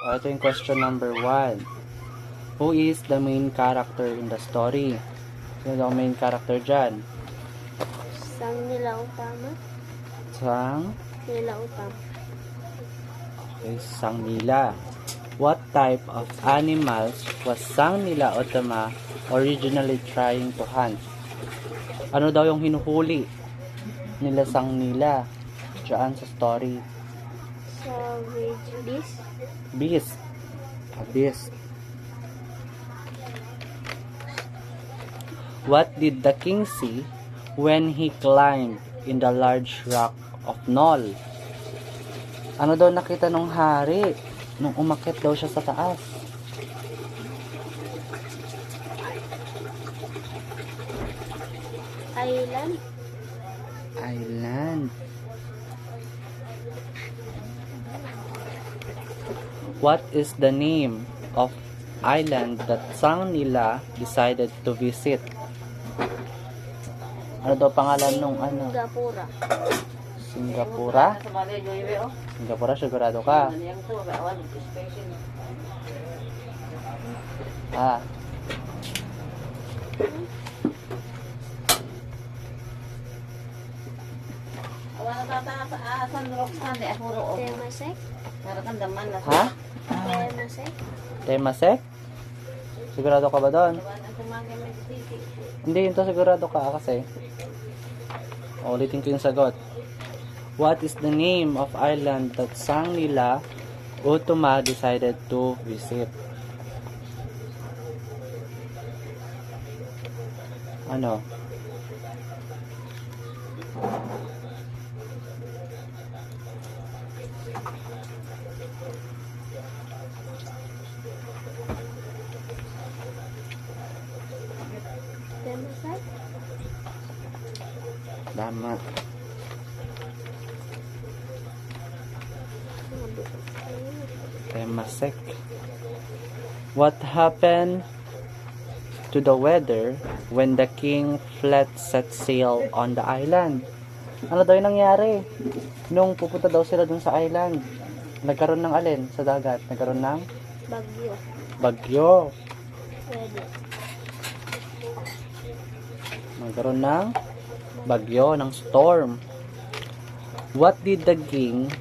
Ito yung question number 1. Who is the main character in the story? Sino daw main character dyan? Sang nila utama. Sang? Nila utama. Okay, Sang Nila. What type of animals was Sang Nila Utama originally trying to hunt? Ano daw yung hinuhuli nila Sang Nila dyan sa story? Savage beast. Beast. A beast. What did the king see when he climbed in the large rock of Nol? Ano daw nakita nung hari nung umakyat daw siya sa taas? Island. Island. What is the name of island that Sang Nila decided to visit? Ano daw pangalan nung ano? Singapura. Singapura? Singapura, sigurado ka? Ah. Temasek. Ha? Temasek. Temasek? Sigurado ka ba doon? Hindi, ito sigurado ka kasi. Ulitin ko yung sagot. What is the name of island that Sang Nila Utama decided to visit? Ano? Temasek. Tama. Temasek. What happened to the weather when the king flat set sail on the island? Ano daw yung nangyari? Nung pupunta daw sila dun sa island, nagkaroon ng alin sa dagat? Nagkaroon ng Bagyo. bagyo. Pwede. Nagkaroon ng bagyo, ng storm. What did the king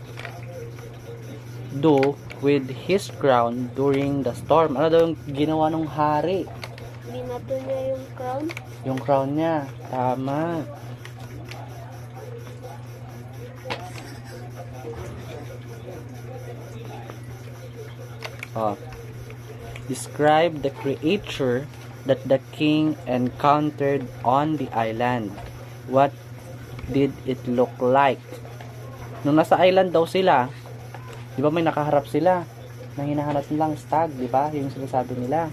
do with his crown during the storm? Ano daw yung ginawa ng hari? Binato niya yung crown. Yung crown niya. Tama. Oh. Describe the creature that the king encountered on the island. What did it look like? Nung nasa island daw sila, di ba may nakaharap sila na hinahanap nilang stag, di ba? Yung sinasabi nila.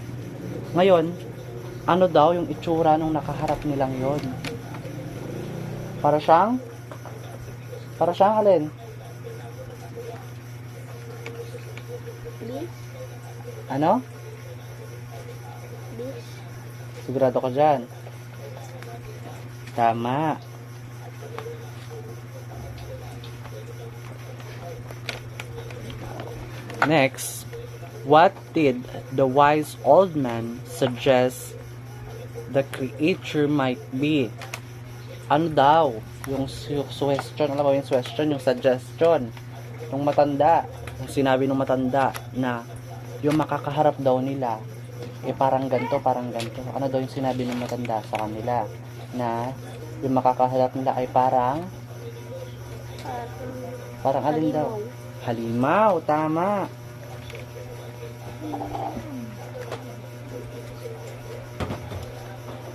Ngayon, ano daw yung itsura nung nakaharap nilang yon? Para siyang alin? Beast. Ano? Beast. Sigurado ka dyan. Tama. Next, what did the wise old man suggest the creature might be? Ano daw yung suggestion? Alam mo yung suggestion? Yung suggestion ng matanda. Yung sinabi ng matanda na yung makakaharap daw nila parang ganito, parang ganito. Ano daw yung sinabi ng matanda sa kanila? Na yung makakaharap nila ay parang alin daw? Halimaw, tama.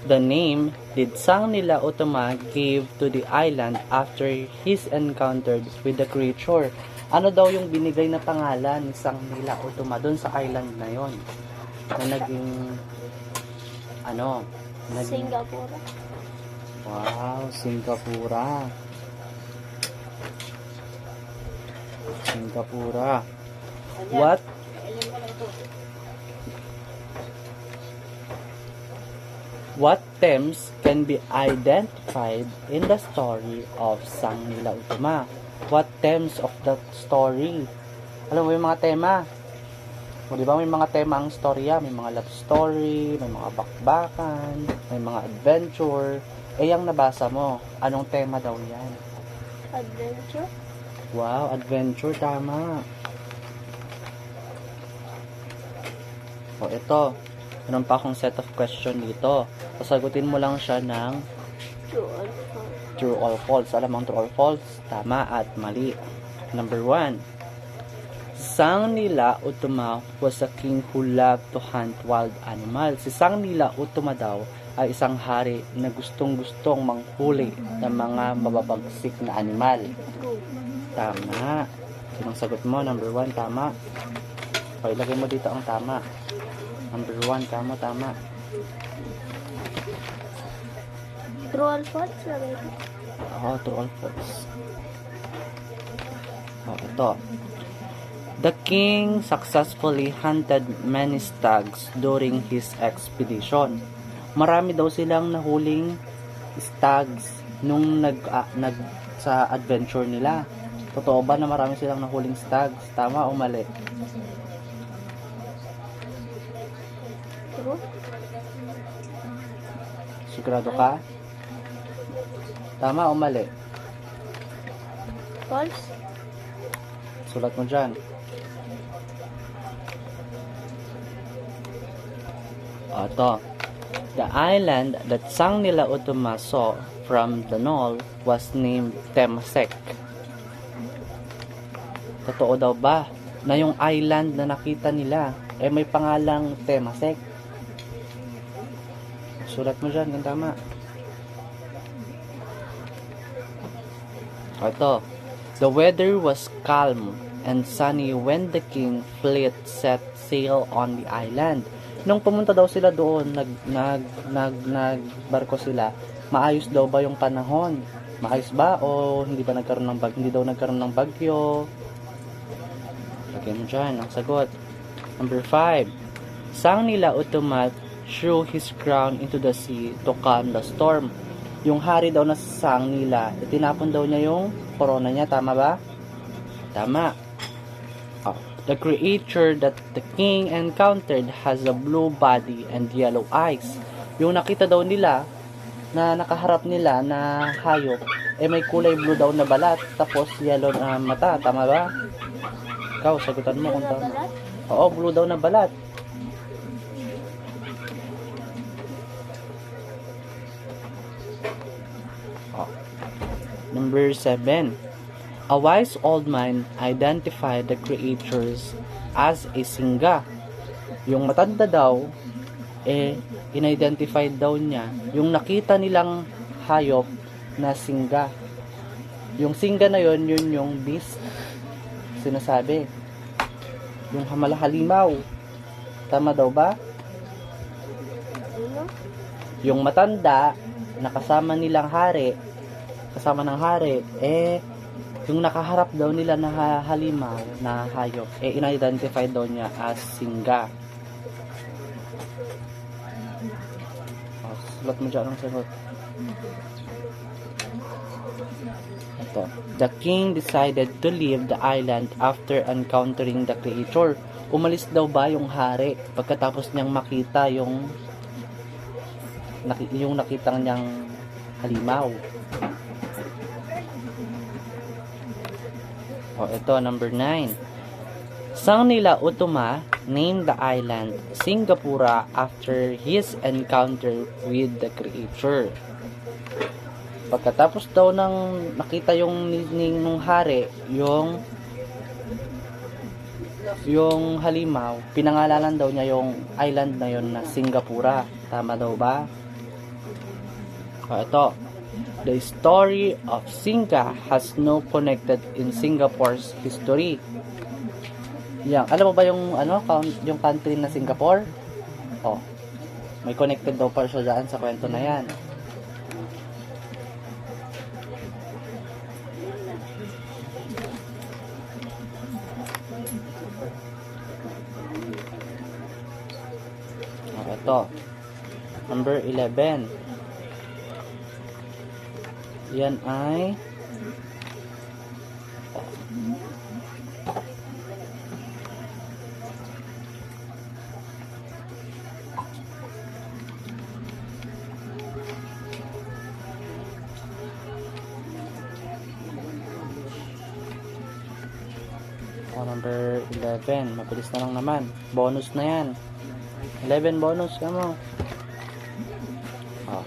The name did Sang Nila Utama gave to the island after his encounter with the creature. Ano daw yung binigay na pangalan ni Sang Nila Utama doon sa island na yon? Na naging Singapura. Wow, Singapura. Singapura. What themes can be identified in the story of Sang Nila Utama? What themes of that story? Alam mo yung mga tema? O, di ba may mga tema ang storya, may mga love story, may mga bakbakan, may mga adventure. Eh, yung nabasa mo, anong tema daw yan? Adventure. Wow, adventure, tama. O, ito. Meron pa akong set of question dito. Sasagutin mo lang siya ng True or false. true or false. Alam mo ang true or false? Tama at mali. Number 1. Sang Nila Utama was a king who loved to hunt wild animals. Si Sang Nila Utama daw ay isang hari na gustong-gustong manghuli ng mga mababagsik na animal. True. Tama. Sinong sagot mo? Number 1, tama. O, ilagay mo dito ang tama. Number 1, tama. True or false? Lagay ko. Oo, true or false. O, ito. The king successfully hunted many stags during his expedition. Marami daw silang nahuling stags nung sa adventure nila. Totoo ba na marami silang nahuling stags? Tama o mali? True. Sigurado ka? Tama o mali? False. Sulat mo dyan. Ito. The island that Sang Nila Utama saw from the knoll was named Temasek. Totoo daw ba na yung island na nakita nila may pangalang Temasek? Sulat mo dyan, yung tama. Ito. The weather was calm and sunny when the king fleet set sail on the island. Nung pumunta daw sila doon, nagbarko sila, maayos daw ba yung panahon? Maayos ba o hindi ba nagkaroon ng hindi daw nagkaroon ng bagyo? Lagay mo dyan ang sagot. Number 5. Sang Nila Utama threw his crown into the sea to calm the storm. Yung hari daw na Sang Nila, itinapon daw niya yung corona niya, tama ba? Tama. The creature that the king encountered has a blue body and yellow eyes. Yung nakita daw nila, na nakaharap nila na hayop, may kulay blue daw na balat, tapos yellow na mata. Tama ba? Ikaw, sagutan mo kung tama. Oo, blue daw na balat. Number 7. A wise old man identified the creatures as a singa. Yung matanda daw, in-identify daw niya yung nakita nilang hayop na singa. Yung singa na yun yung beast. Sinasabi. Yung halimaw. Tama daw ba? Ano? Yung matanda, nakasama nilang hari, kasama ng hari, yung nakaharap daw nila na halimaw na hayop, in-identify daw niya as singa. Sulat mo dyan ang sagot. Ito. The king decided to leave the island after encountering the creature. Umalis daw ba yung hari pagkatapos niyang makita yung nakitang niyang halimaw? Ito, number 9. Sang Nila Utama named the island Singapura after his encounter with the creature. Pagkatapos daw ng nakita yung nung hari, yung halimaw, pinangalanan daw niya yung island na yun na Singapura. Tama daw ba? Ito. The story of Singa has no connected in Singapore's history. Alam mo ba yung yung country na Singapore? May connected daw pa siya dyan sa kwento na yan. Ito. Number 11. Yan ay O, number 11. Mabilis na lang naman. Bonus na yan. 11 bonus ka mo. O,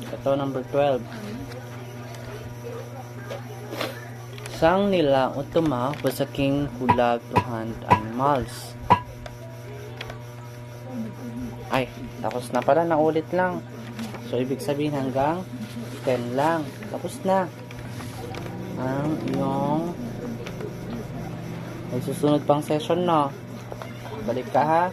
ito number 12. Sang nila utuma was a king who loved to hunt animals. Ay, tapos na pala. Naulit lang. So, ibig sabihin hanggang 10 lang. Tapos na. Ang iyong may susunod pang session, no? Balik ka, ha?